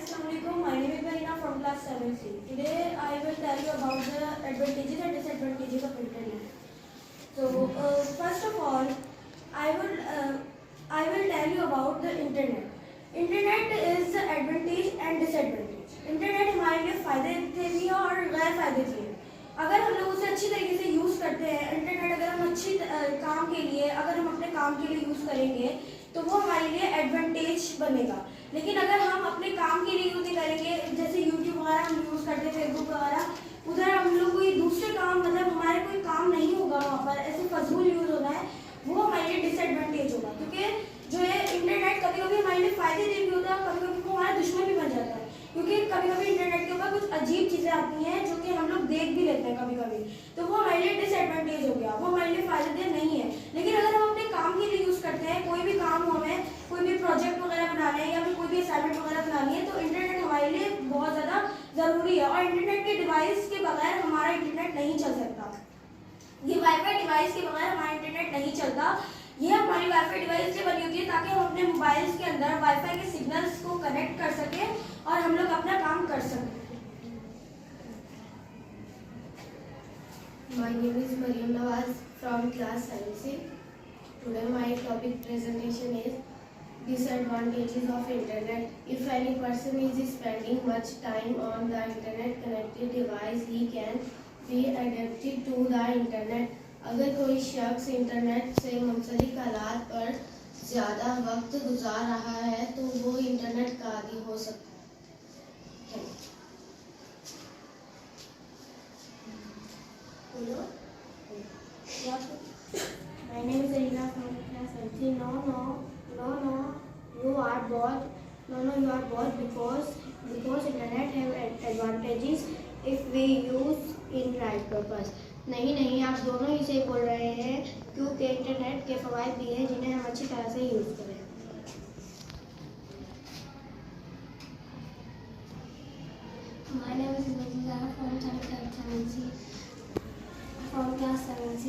Assalamualaikum. My name is Marina from class 7C. Today I will tell you about the advantages and disadvantages of internet. So first of all, I will tell you about the internet. Internet is advantage and disadvantage. Internet हमारे लिए फ़ायदे थे भी हैं और गैर फ़ायदे भी हैं. अगर हम लोग उसे अच्छी तरीके से यूज़ करते हैं, इंटरनेट अगर हम अच्छी काम के लिए, अगर हम अपने काम के लिए यूज़ करेंगे तो वो हमारे लिए एडवांटेज बनेगा. लेकिन अगर हम अपने काम के लिए यूज़ नहीं करेंगे, जैसे यूट्यूब वगैरह हम यूज़ करते हैं, फेसबुक वगैरह, उधर हम लोग कोई दूसरे काम, मतलब हमारे कोई काम नहीं होगा वहाँ पर, ऐसे फजूल यूज़ होना है, वो हमारे लिए डिसएडवांटेज होगा. क्योंकि जो है इंटरनेट कभी कभी हमारे लिए फ़ायदे भी होता है, कभी कभी वो हमारा दुश्मन भी बन जाता है. क्योंकि कभी कभी इंटरनेट के ऊपर कुछ अजीब चीज़ें आती हैं जो कि हम लोग देख भी लेते हैं कभी कभी, तो वो हमारे लिए डिसएडवांटेज हो गया, वो हमारे लिए फ़ायदेमंद नहीं है. लेकिन अगर हम अपने काम के लिए यूज़ करते हैं, कोई भी काम हो, हमें कोई भी प्रोजेक्ट वगैरह बनाना है या फिर कोई भी असाइनमेंट वगैरह बनानी है, तो इंटरनेट हमारे लिए बहुत ज़्यादा ज़रूरी है. और इंटरनेट के डिवाइस के बगैर हमारा इंटरनेट नहीं चल सकता. ये वाईफाई डिवाइस के बगैर हमारा इंटरनेट नहीं चलता. ये हमारी वाईफाई डिवाइस से बनी होती है ताकि हम अपने मोबाइल्स के अंदर वाईफाई के सिग्नल्स को कनेक्ट कर सकें और हम लोग अपना काम कर सकें. My name is Mariam Nawaz from class 7C. Today my topic presentation is disadvantages of internet. If any person is spending much time on the internet connected device, he can be addicted to the internet. अगर कोई शख्स internet से मुंसलिक हालात पर ज़्यादा वक्त गुजार रहा है तो वो इंटरनेट का आदी हो सकता है. My name is Rina from class 7C. No, you are bored. No, you are bored because internet have advantages if we use in right purpose. नहीं, आप दोनों ही से बोल रहे हैं क्योंकि इंटरनेट के फ़वाइद भी हैं जिन्हें हम अच्छी तरह से यूज़ करें. My name is Nazira from class 7C.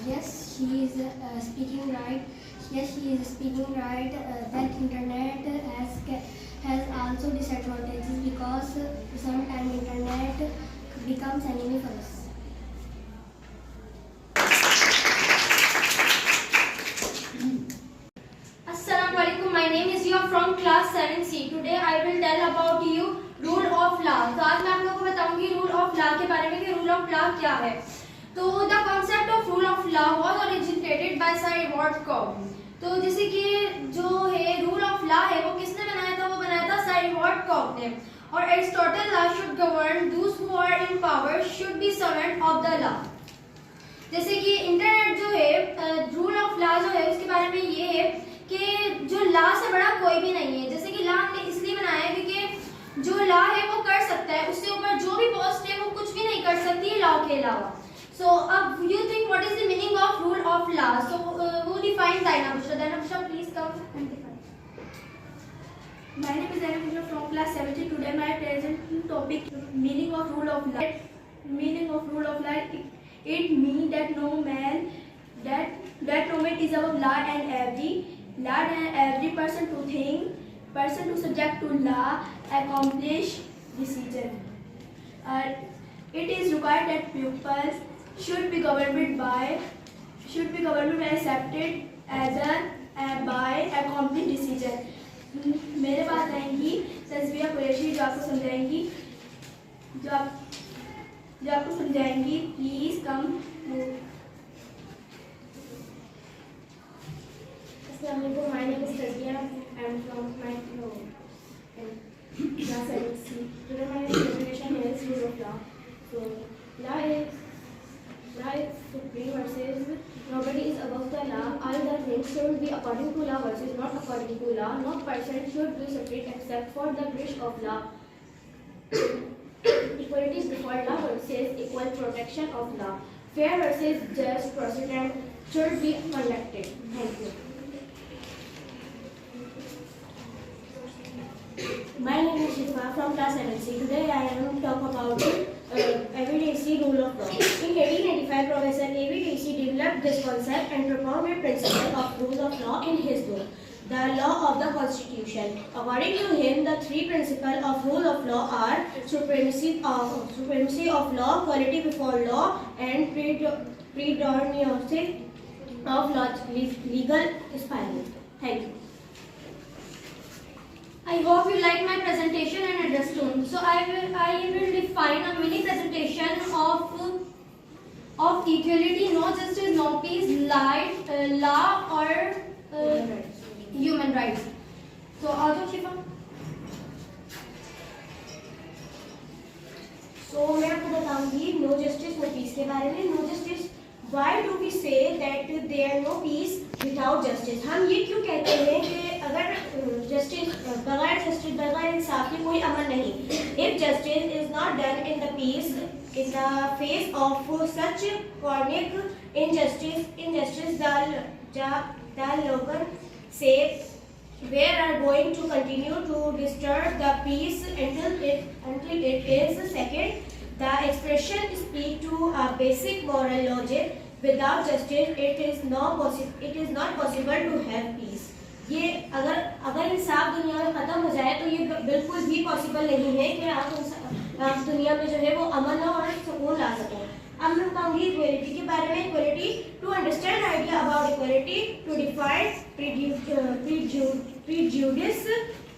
Yes, she is speaking right. That internet has also disadvantages because sometimes internet becomes enemy for us. Assalamualaikum. My name is Yua from class 7C. Today I will tell about you rule of law. तो आज मैं आप लोगों को बताऊंगी rule of law के बारे में कि रूल ऑफ लॉ क्या है. तो the concept of rule of law was originated by sir Edward Coke. तो जैसे कि जो है रूल ऑफ लॉ है वो किसने बनाया था? वो बनाया था सर एडवर्ड कॉक ने. और Aristotle law should govern those who are in power should be servant of the law. जैसे कि इंटरनेट जो है रूल ऑफ लॉ जो है उसके बारे में ये है कि जो लॉ से बड़ा कोई भी नहीं है. जैसे कि लॉ हमने इसलिए बनाया है क्योंकि जो लॉ है वो कर सकता है, उससे ऊपर जो भी पोस्ट है वो कुछ भी नहीं कर सकती है लॉ के अलावा. सो अब you think what is the meaning of rule of law? So who define Daina Bushra, please come and define. My name is Daina Bushra from class 7C. Today my presentation topic meaning of rule of law. Meaning of rule of law, it means that no man is above law and every person to subject to law accomplish decision. It is required that people should be governed by accepted as by accomplished decision. मेरे पास रहेंगी तस्बीह कुरैशी जो आपको समझाएंगी. Please come. Assalamualaikum. My name is Tazia. I am from class 7C. Today my presentation is rule of law. So law is supreme versus nobody is above the law. All the things should be according to law versus not according to law. No person should be separate except for the wish of law. Equality is before law versus equal protection of law. Fair versus just precedent should be conducted. Thank you. My name is Shifa from class 7C. Today I am talk about evidence rule of law. In 1885, Professor A.V. Dacey developed this concept and propounded principle of rules of law in his book. the law of the Constitution. According to him, the three principles of rule of law are supremacy of law, quality before law, and predominance of legal spirituality. Thank you. I hope you like my presentation and understood. So I will define a mini presentation of equality, no justice, no peace, law or human rights. So Aadho Shifa. So मैं आपको बताऊंगी no justice no piece के बारे में. No justice, why do we say that there are no peace without justice? हम ये क्यों कहते हैं कि अगर बगैर इंसाफ के कोई अमन नहीं. If justice is not done in the peace, in the face of such chronic injustice, the local say we are going to continue to disturb the peace until it is second. The expression speak to a basic moral logic. Without justice, it is not possible to have peace. ये अगर इंसाफ दुनिया में खत्म हो जाए तो ये बिल्कुल भी पॉसिबल नहीं है कि आप दुनिया में जो है वो अमन और सुकून ला सकें. अब मैं बताऊंगी इक्वलिटी के बारे में. Equality, to understand idea about equality, to define prejudice,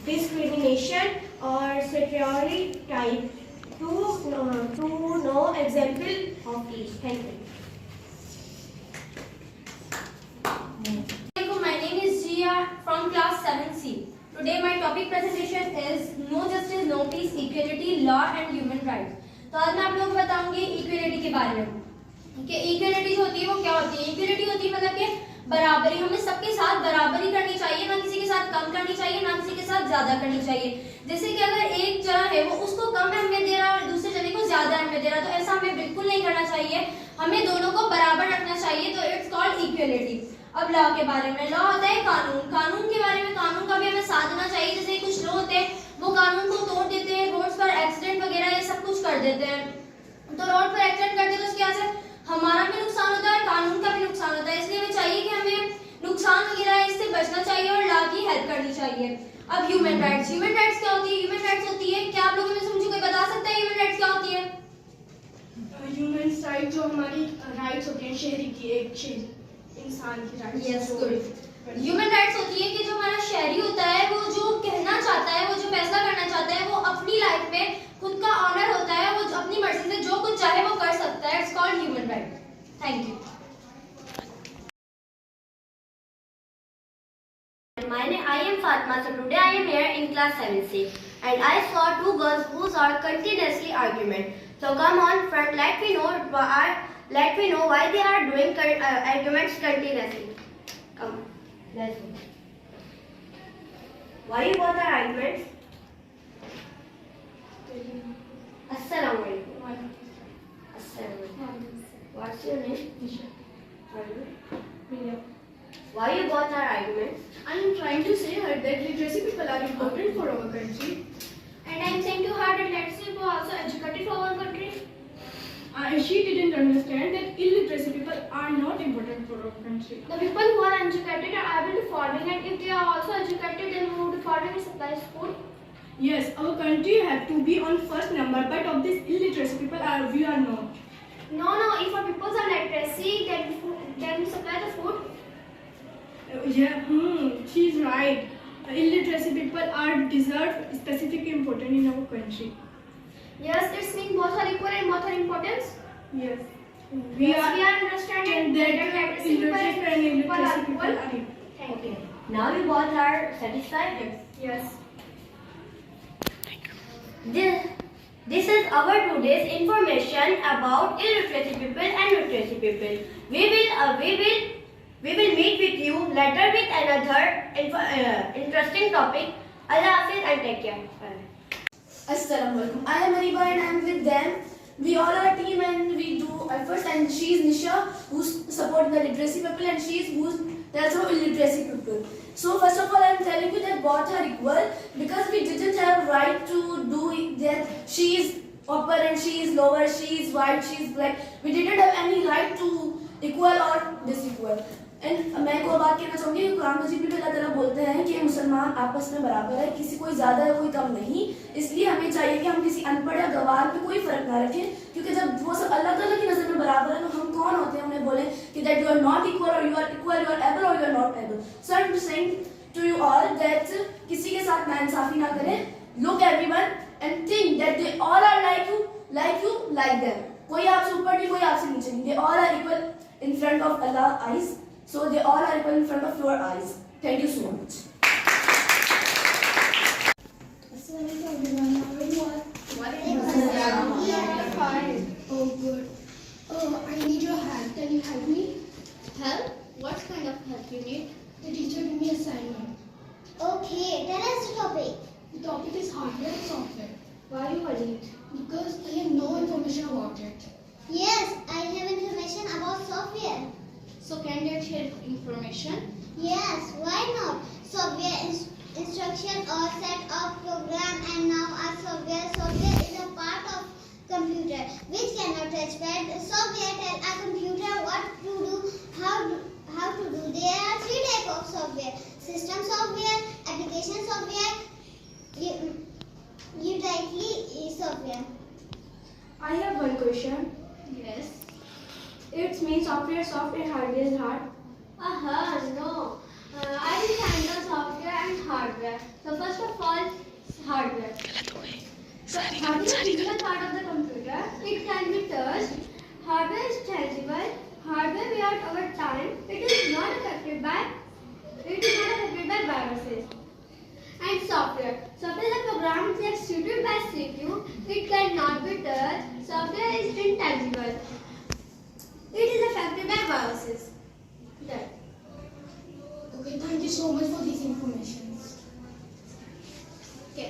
discrimination or stereotype, to know example of each. Thank you. My name is Jia from class 7C. Today my topic presentation is no justice, no peace, equality, law and human rights. तो आज मैं आप लोगों को बताऊंगी equality के बारे में कि इक्वलिटी जो होती है वो क्या होती है. इक्वलिटी होती है मतलब कि बराबरी. हमें सबके साथ बराबरी करनी चाहिए, ना किसी के साथ कम करनी चाहिए, ना किसी के साथ ज्यादा करनी चाहिए. जैसे कि अगर एक जना है वो उसको कम अहमियत दे रहा है और दूसरे जने को ज्यादा अहमियत दे रहा है, तो ऐसा हमें बिल्कुल नहीं करना चाहिए. हमें दोनों को बराबर रखना चाहिए. तो इट्स कॉल्ड इक्वलिटी. अब लॉ के बारे में. लॉ होता है कानून. कानून के बारे में, कानून का भी हमें साथ देना चाहिए. जैसे कुछ लोग होते हैं वो कानून को तोड़ देते हैं, रोड पर एक्सीडेंट वगैरह ये सब कुछ कर देते हैं. तो रोड पर एक्सीडेंट करते हैं तो उसके वजह से हमारा भी नुकसान होता है, कानून का भी नुकसान होता है. इसलिए हमें चाहिए कि हमें नुकसान वगैरह इससे बचना चाहिए और लॉ की हेल्प करनी चाहिए. अब ह्यूमन राइट्स. ह्यूमन राइट्स क्या होती है? ह्यूमन राइट्स होती है, क्या आप लोगों में से मुझे कोई बता सकता है ह्यूमन राइट्स क्या होती है? ह्यूमन राइट जो हमारी राइट्स होती हैं शहरी की, एक इंसान की rights. Yes, good. Human rights होती है कि जो हमारा शहरी होता है वो जो कहना चाहता है, वो जो फैसला करना चाहता है, वो अपनी लाइफ में खुद का ऑनर होता है, वो अपनी मर्जी से जो कुछ चाहे वो कर सकता है. It's called human right. Thank you. I am Fatma. So today I am here in class 7C, and I saw two girls who are continuously argument. So come on, front, let me know why they are doing arguments continuously. Come, let's go. Why you both are arguments? Assalamu alaikum. Assalamu alaikum. What's your name? Nisha. Why you both are arguments? I am trying to say her that literacy people are important for our country. And I am saying to her that literacy people are also educated for our country. She didn't understand that illiteracy people are not important for our country. The people who are educated are able to farming, and if they are also educated, then who do farming and supplies food. Yes, our country have to be on first number, but of this illiteracy people we are not. No, if our people are literacy, then we supply the food. She's right. Illiteracy people are deserve specific important in our country. Yes, it's mean both are equal and both are important. Yes. We are understanding that literacy people and illiteracy are people equal. are equal. Thank you. Now you both are satisfied? Yes. This is our today's information about illiteracy people and literacy people. We will meet with you later with another interesting topic. Allah Hafiz and take care. Bye. Assalamu alaikum. I am Ariba and I am with them. We all are a team and we do efforts, and she is Nisha who support the literacy people, and she is who tells about illiteracy people. So first of all I am telling you that both are equal because we didn't have right to do that. She is upper and she is lower, she is white, she is black. We didn't have any right to equal or disequal. And मैं को बात कहना चाहूँगी कि कुरान मजीद में भी अल्लाह ताला बोलते हैं कि मुसलमान आपस में बराबर है, किसी कोई ज़्यादा है कोई कम नहीं। इसलिए हमें चाहिए कि हम किसी अनपढ़ या गवार में कोई फ़र्क ना रखें, क्योंकि जब वो सब अल्लाह ताला की नज़र में बराबर है तो हम कौन होते हैं उन्हें बोले कि that you are not equal और you are equal, you are able और you are not able. So I am saying to you all that किसी के साथ नाइंसाफ़ी ना करें। Look everyone and think that they all are like you like them. कोई आपसे ऊपर नहीं, कोई आपसे नीचे नहीं। They all are equal in front of Allah's eyes, so they all are equal in front of your eyes. Thank you so much. Assalamualaikum everyone. How are you all? Oh, good. Oh, I need your help. Can you help me? Help? What kind of help you need? The teacher gave me assignment. Okay, tell us the topic. The topic is hardware and software. Why are you worried? Because I have no information about it. Yes, I have information about software. So can you share information? Yes, why not? Software instruction or set of program, and now our software. Software is a part of computer which cannot touch pad. Software tell a computer what to do, how to do. There are 3 types of software: system software, application software, utility software. I have one question. Yes. It means software soft and hardware is hard. No. I will handle software and hardware. So first of all, hardware. So hardware is a physical part of the computer. It can be touched. Hardware is tangible. Hardware without our time. It is not affected by viruses. And software. Software is a program which is executed by CPU. It cannot be touched. Software is intangible. It is affected by viruses. That. Okay, thank you so much for this information. Okay.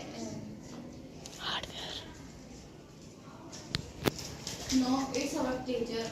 No, It's our teacher.